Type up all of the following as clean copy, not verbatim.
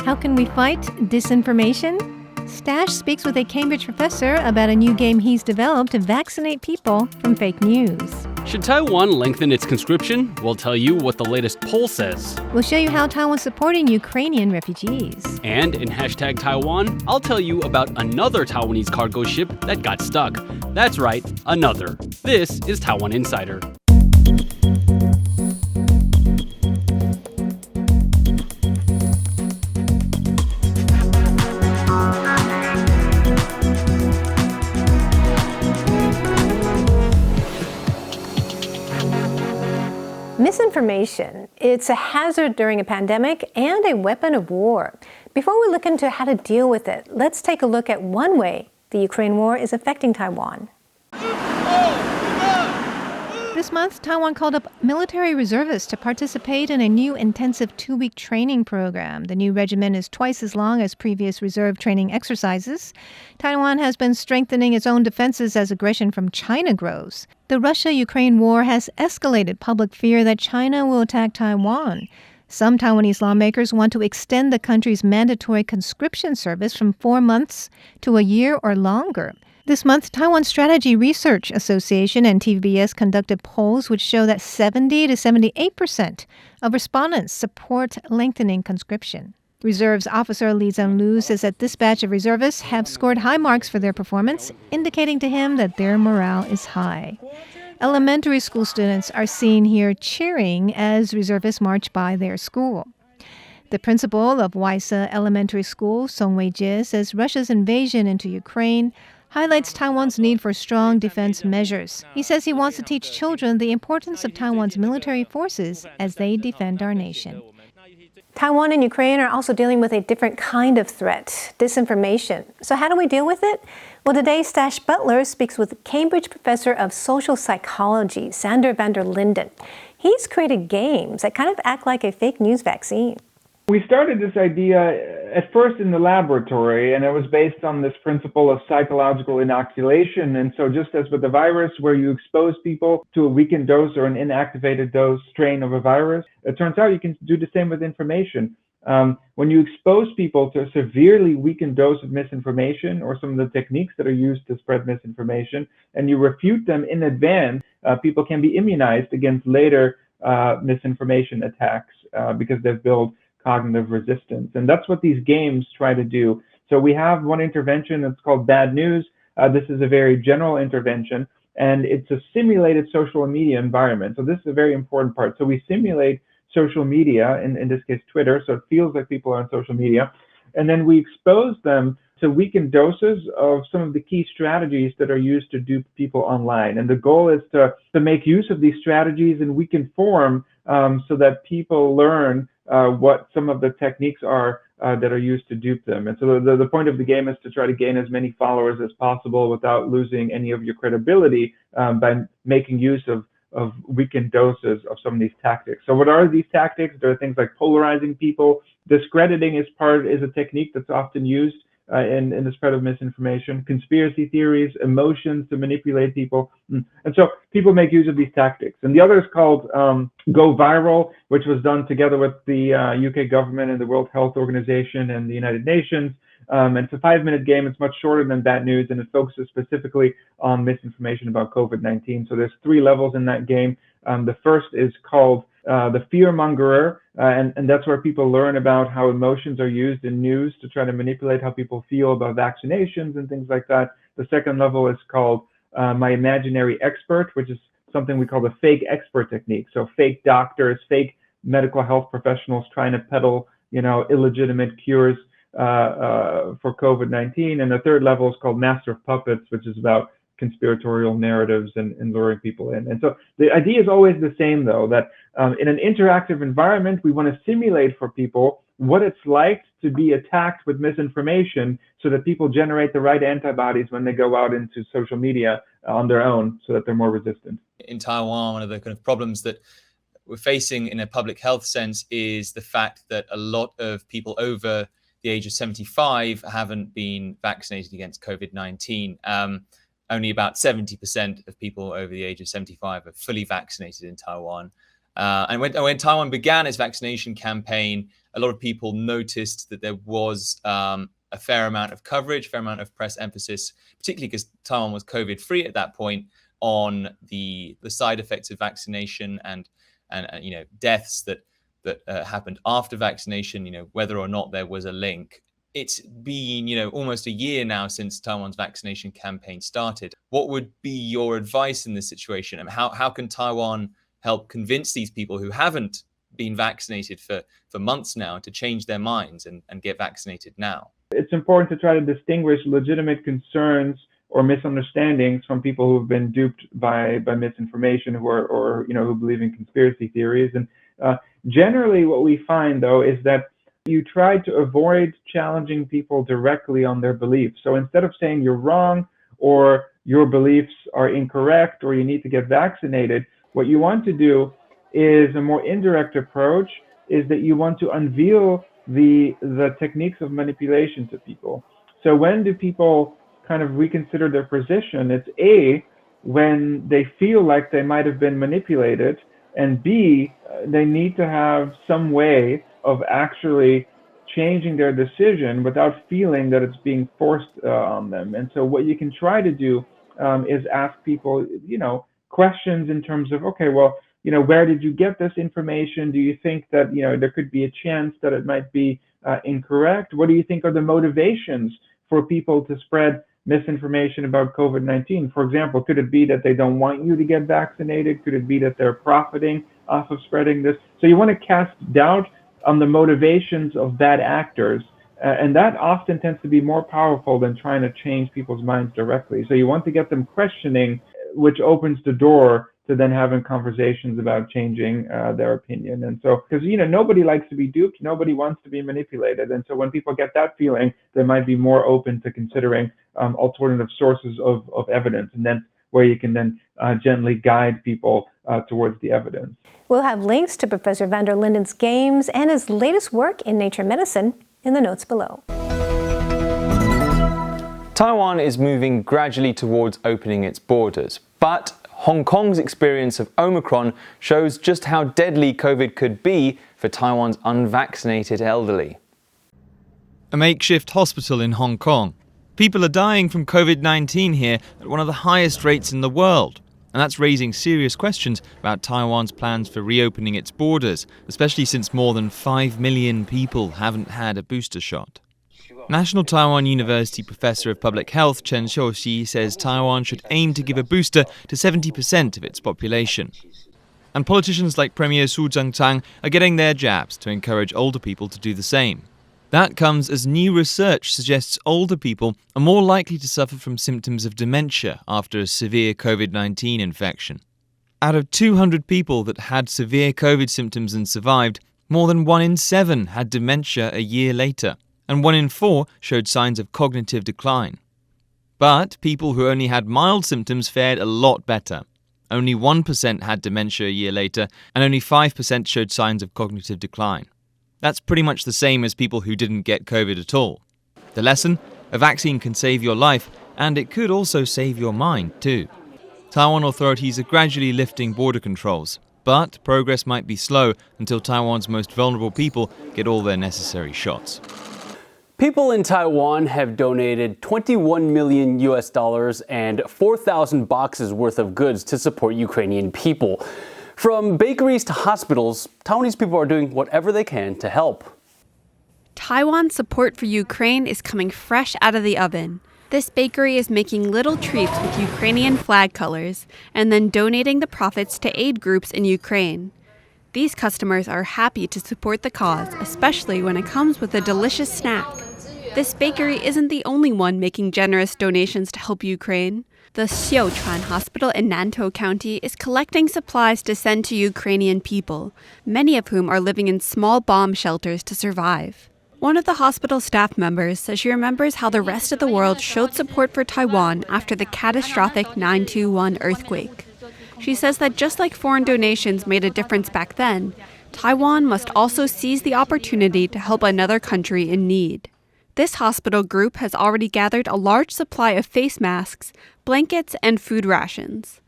How can we fight disinformation? Stash speaks with a Cambridge professor about a new game he's developed to vaccinate people from fake news. Should Taiwan lengthen its conscription? We'll tell you what the latest poll says. We'll show you how Taiwan's supporting Ukrainian refugees. And in hashtag Taiwan, I'll tell you about another Taiwanese cargo ship that got stuck. That's right, another. This is Taiwan Insider. Misinformation. It's a hazard during a pandemic and a weapon of war. Before we look into how to deal with it, let's take a look at one way the Ukraine war is affecting Taiwan. This month, Taiwan called up military reservists to participate in a new intensive 2-week training program. The new regimen is twice as long as previous reserve training exercises. Taiwan has been strengthening its own defenses as aggression from China grows. The Russia-Ukraine war has escalated public fear that China will attack Taiwan. Some Taiwanese lawmakers want to extend the country's mandatory conscription service from 4 months to a year or longer. This month, Taiwan Strategy Research Association and TVBS conducted polls which show that 70 to 78% of respondents support lengthening conscription. Reserves officer Li Zhenlu says that this batch of reservists have scored high marks for their performance, indicating to him that their morale is high. Elementary school students are seen here cheering as reservists march by their school. The principal of Waisa Elementary School, Song Wei-jie, says Russia's invasion into Ukraine highlights Taiwan's need for strong defense measures. He says he wants to teach children the importance of Taiwan's military forces as they defend our nation. Taiwan and Ukraine are also dealing with a different kind of threat, disinformation. So how do we deal with it? Well, today, Staś Butler speaks with Cambridge professor of social psychology, Sander van der Linden. He's created games that kind of act like a fake news vaccine. We started this idea at first in the laboratory, and it was based on this principle of psychological inoculation. And so just as with the virus, where you expose people to a weakened dose or an inactivated dose strain of a virus, it turns out you can do the same with information. When you expose people to a severely weakened dose of misinformation or some of the techniques that are used to spread misinformation, and you refute them in advance, people can be immunized against later misinformation attacks because they've built cognitive resistance. And that's what these games try to do. So we have one intervention that's called bad news. This is a very general intervention, and it's a simulated social media environment. So this is a very important part. So we simulate social media, in this case Twitter, so it feels like people are on social media, and then we expose them to weakened doses of some of the key strategies that are used to dupe people online. And the goal is to make use of these strategies in weakened form so that people learn what some of the techniques are that are used to dupe them. And so the point of the game is to try to gain as many followers as possible without losing any of your credibility by making use of weakened doses of some of these tactics. So what are these tactics? There are things like polarizing people. Discrediting is a technique that's often used in the spread of misinformation, conspiracy theories, emotions to manipulate people. And so people make use of these tactics. And the other is called Go Viral, which was done together with the UK government and the World Health Organization and the United Nations. And it's a 5-minute game. It's much shorter than Bad News, and it focuses specifically on misinformation about COVID-19. So there's 3 levels in that game. The first is called the fearmongerer, and that's where people learn about how emotions are used in news to try to manipulate how people feel about vaccinations and things like that. The second level is called my imaginary expert, which is something we call the fake expert technique. So fake doctors, fake medical health professionals trying to peddle, illegitimate cures for COVID-19. And the third level is called master of puppets, which is about conspiratorial narratives and luring people in. And so the idea is always the same, though, that in an interactive environment, we want to simulate for people what it's like to be attacked with misinformation so that people generate the right antibodies when they go out into social media on their own so that they're more resistant. In Taiwan, one of the kind of problems that we're facing in a public health sense is the fact that a lot of people over the age of 75 haven't been vaccinated against COVID-19. Only about 70% of people over the age of 75 are fully vaccinated in Taiwan. And when Taiwan began its vaccination campaign, a lot of people noticed that there was a fair amount of coverage, a fair amount of press emphasis, particularly because Taiwan was COVID-free at that point, on the side effects of vaccination and deaths that happened after vaccination, whether or not there was a link. It's been, almost a year now since Taiwan's vaccination campaign started. What would be your advice in this situation? And how can Taiwan help convince these people who haven't been vaccinated for months now to change their minds and get vaccinated now? It's important to try to distinguish legitimate concerns or misunderstandings from people who have been duped by misinformation, who believe in conspiracy theories. And generally what we find, though, is that you try to avoid challenging people directly on their beliefs. So instead of saying you're wrong or your beliefs are incorrect or you need to get vaccinated, what you want to do is a more indirect approach, is that you want to unveil the techniques of manipulation to people. So when do people kind of reconsider their position? It's A, when they feel like they might have been manipulated, and B, they need to have some way of actually changing their decision without feeling that it's being forced on them. And so what you can try to do is ask people, questions in terms of, okay, well, where did you get this information? Do you think that, there could be a chance that it might be incorrect? What do you think are the motivations for people to spread misinformation about COVID-19? For example, could it be that they don't want you to get vaccinated? Could it be that they're profiting off of spreading this? So you want to cast doubt on the motivations of bad actors. And that often tends to be more powerful than trying to change people's minds directly. So you want to get them questioning, which opens the door to then having conversations about changing their opinion. And so, because, nobody likes to be duped, nobody wants to be manipulated. And so when people get that feeling, they might be more open to considering alternative sources of evidence, and then where you can then gently guide people towards the evidence. We'll have links to Professor van der Linden's games and his latest work in Nature Medicine in the notes below. Taiwan is moving gradually towards opening its borders, but Hong Kong's experience of Omicron shows just how deadly COVID could be for Taiwan's unvaccinated elderly. A makeshift hospital in Hong Kong. People are dying from COVID-19 here at one of the highest rates in the world. And that's raising serious questions about Taiwan's plans for reopening its borders, especially since more than 5 million people haven't had a booster shot. National Taiwan University Professor of Public Health Chen Xiuxi says Taiwan should aim to give a booster to 70% of its population. And politicians like Premier Su Tseng-chang are getting their jabs to encourage older people to do the same. That comes as new research suggests older people are more likely to suffer from symptoms of dementia after a severe COVID-19 infection. Out of 200 people that had severe COVID symptoms and survived, more than 1 in 7 had dementia a year later, and 1 in 4 showed signs of cognitive decline. But people who only had mild symptoms fared a lot better. Only 1% had dementia a year later, and only 5% showed signs of cognitive decline. That's pretty much the same as people who didn't get COVID at all. The lesson? A vaccine can save your life, and it could also save your mind too. Taiwan authorities are gradually lifting border controls, but progress might be slow until Taiwan's most vulnerable people get all their necessary shots. People in Taiwan have donated $21 million and 4,000 boxes worth of goods to support Ukrainian people. From bakeries to hospitals, Taiwanese people are doing whatever they can to help. Taiwan's support for Ukraine is coming fresh out of the oven. This bakery is making little treats with Ukrainian flag colors and then donating the profits to aid groups in Ukraine. These customers are happy to support the cause, especially when it comes with a delicious snack. This bakery isn't the only one making generous donations to help Ukraine. The Xiuchuan Hospital in Nantou County is collecting supplies to send to Ukrainian people, many of whom are living in small bomb shelters to survive. One of the hospital staff members says she remembers how the rest of the world showed support for Taiwan after the catastrophic 9/21 earthquake. She says that just like foreign donations made a difference back then, Taiwan must also seize the opportunity to help another country in need. This hospital group has already gathered a large supply of face masks, blankets, and food rations.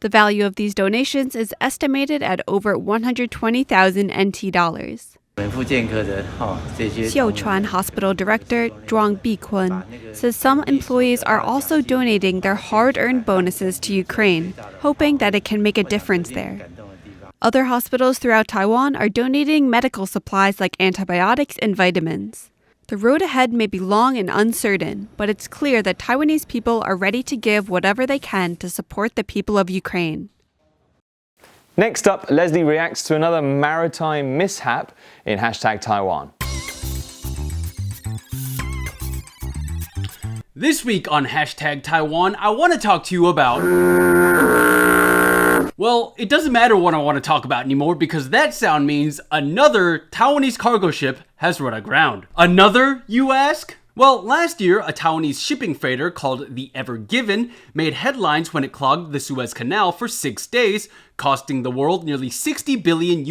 The value of these donations is estimated at over 120,000 NT dollars. Xiuchuan Hospital Director Zhuang Bikun says some employees are also donating their hard-earned bonuses to Ukraine, hoping that it can make a difference there. Other hospitals throughout Taiwan are donating medical supplies like antibiotics and vitamins. The road ahead may be long and uncertain, but it's clear that Taiwanese people are ready to give whatever they can to support the people of Ukraine. Next up, Leslie reacts to another maritime mishap in #Taiwan. This week on #Taiwan, I want to talk to you about... Well, it doesn't matter what I want to talk about anymore because that sound means another Taiwanese cargo ship has run aground. Another, you ask? Well, last year, a Taiwanese shipping freighter called the Ever Given made headlines when it clogged the Suez Canal for 6 days, costing the world nearly $60 billion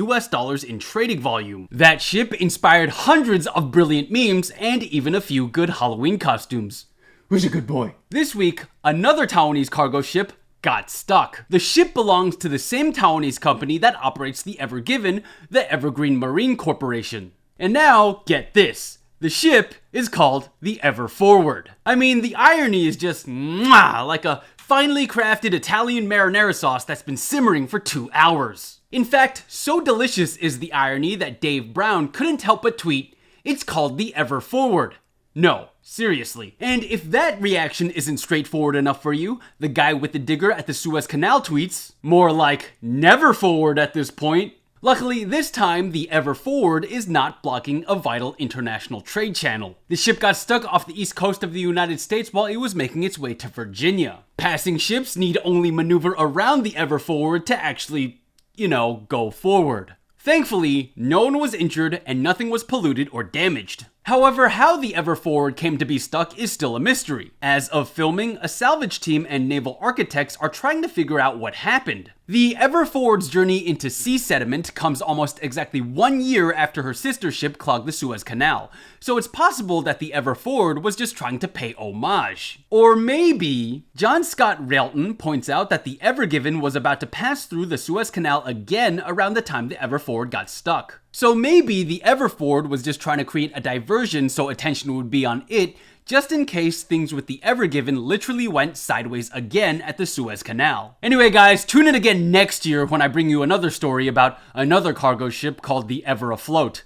in trading volume. That ship inspired hundreds of brilliant memes and even a few good Halloween costumes. Who's a good boy? This week, another Taiwanese cargo ship got stuck. The ship belongs to the same Taiwanese company that operates the Ever Given, the Evergreen Marine Corporation. And now, get this. The ship is called the Ever Forward. I mean, the irony is just like a finely crafted Italian marinara sauce that's been simmering for 2 hours. In fact, so delicious is the irony that Dave Brown couldn't help but tweet, "It's called the Ever Forward." No, seriously. And if that reaction isn't straightforward enough for you, the guy with the digger at the Suez Canal tweets, more like never forward at this point. Luckily, this time, the Ever Forward is not blocking a vital international trade channel. The ship got stuck off the east coast of the United States while it was making its way to Virginia. Passing ships need only maneuver around the Ever Forward to actually, go forward. Thankfully, no one was injured and nothing was polluted or damaged. However, how the Ever Forward came to be stuck is still a mystery. As of filming, a salvage team and naval architects are trying to figure out what happened. The Ever Forward's journey into sea sediment comes almost exactly 1 year after her sister ship clogged the Suez Canal, so it's possible that the Ever Forward was just trying to pay homage. Or maybe, John Scott Railton points out that the Ever Given was about to pass through the Suez Canal again around the time the Ever Forward got stuck. So maybe the Ever Forward was just trying to create a diversion so attention would be on it, just in case things with the Ever Given literally went sideways again at the Suez Canal. Anyway guys, tune in again next year when I bring you another story about another cargo ship called the Ever Afloat.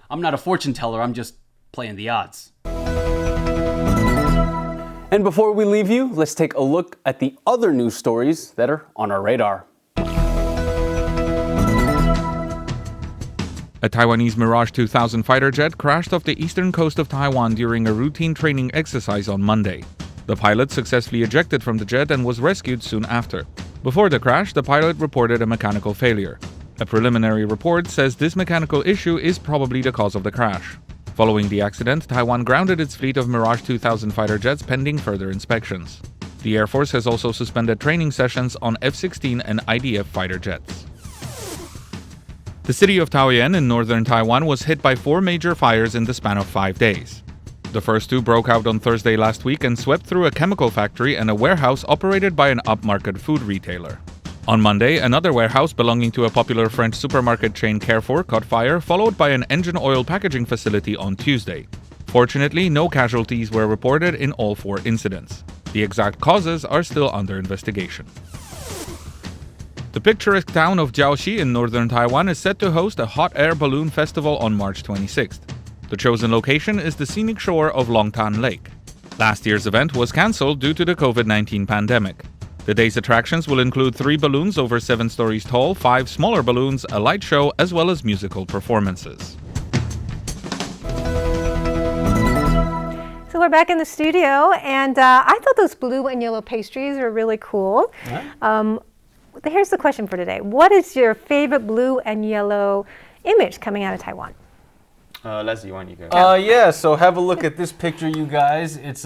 I'm not a fortune teller, I'm just playing the odds. And before we leave you, let's take a look at the other news stories that are on our radar. A Taiwanese Mirage 2000 fighter jet crashed off the eastern coast of Taiwan during a routine training exercise on Monday. The pilot successfully ejected from the jet and was rescued soon after. Before the crash, the pilot reported a mechanical failure. A preliminary report says this mechanical issue is probably the cause of the crash. Following the accident, Taiwan grounded its fleet of Mirage 2000 fighter jets pending further inspections. The Air Force has also suspended training sessions on F-16 and IDF fighter jets. The city of Taoyuan in northern Taiwan was hit by 4 major fires in the span of 5 days. The first 2 broke out on Thursday last week and swept through a chemical factory and a warehouse operated by an upmarket food retailer. On Monday, another warehouse belonging to a popular French supermarket chain Carrefour caught fire, followed by an engine oil packaging facility on Tuesday. Fortunately, no casualties were reported in all 4 incidents. The exact causes are still under investigation. The picturesque town of Jiaoxi in northern Taiwan is set to host a hot air balloon festival on March 26th. The chosen location is the scenic shore of Longtan Lake. Last year's event was cancelled due to the COVID-19 pandemic. The day's attractions will include 3 balloons over 7 stories tall, 5 smaller balloons, a light show, as well as musical performances. So we're back in the studio, and I thought those blue and yellow pastries were really cool. Here's the question for today. What is your favorite blue and yellow image coming out of Taiwan? Leslie, why don't you go? Yeah, so have a look at this picture, you guys. It's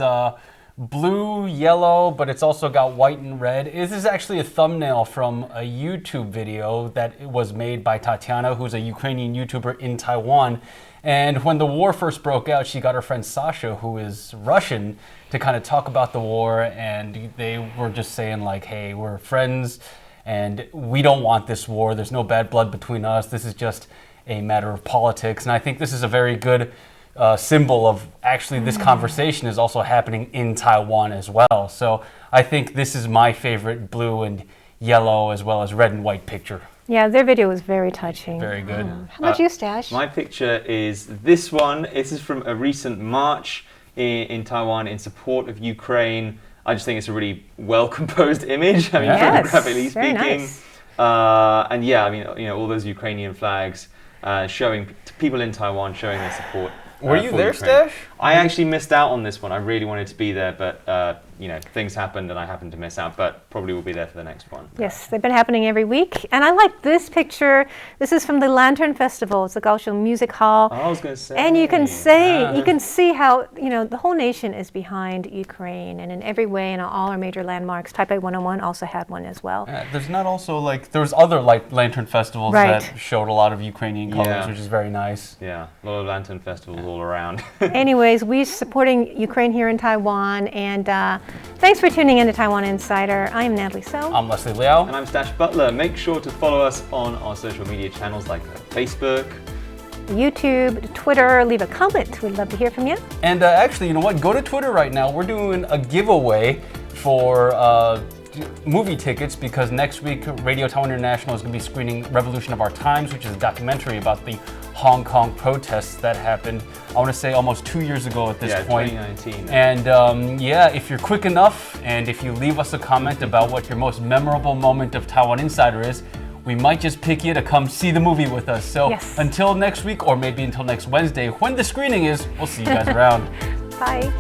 blue, yellow, but it's also got white and red. This is actually a thumbnail from a YouTube video that was made by Tatiana, who's a Ukrainian YouTuber in Taiwan. And when the war first broke out, she got her friend Sasha, who is Russian, to kind of talk about the war. And they were just saying like, hey, we're friends. and we don't want this war. There's no bad blood between us. This is just a matter of politics. And I think this is a very good symbol of actually this conversation is also happening in Taiwan as well. So I think this is my favorite blue and yellow as well as red and white picture. Yeah, their video was very touching. Very good. How about you, Stash? My picture is this one. This is from a recent march in Taiwan in support of Ukraine. I just think it's a really well-composed image. I mean, photographically very speaking. nice. And yeah, I mean, all those Ukrainian flags showing people in Taiwan showing their support. Were you for there, Ukraine. Stash? I actually missed out on this one. I really wanted to be there, but things happened and I happened to miss out. But probably will be there for the next one. Yes, they've been happening every week. And I like this picture. This is from the Lantern Festival. It's the Kaohsiung Music Hall. I was going to say. And you can see how, the whole nation is behind Ukraine. And in every way, in all our major landmarks, Taipei 101 also had one as well. There's not also there's other lantern festivals Right. that showed a lot of Ukrainian colors, Yeah. which is very nice. Yeah, a lot of lantern festivals all around. Anyways, we're supporting Ukraine here in Taiwan. And thanks for tuning in to Taiwan Insider. I'm Natalie Tso. I'm Leslie Liao. And I'm Stash Butler. Make sure to follow us on our social media channels like Facebook. YouTube, Twitter. Leave a comment. We'd love to hear from you. And actually, you know what? Go to Twitter right now. We're doing a giveaway for movie tickets because next week Radio Taiwan International is going to be screening Revolution of Our Times, which is a documentary about the Hong Kong protests that happened, I want to say almost 2 years ago at this point. 2019. And if you're quick enough and if you leave us a comment about what your most memorable moment of Taiwan Insider is, we might just pick you to come see the movie with us. So Yes. until next week, or maybe until next Wednesday, when the screening is, we'll see you guys around. Bye.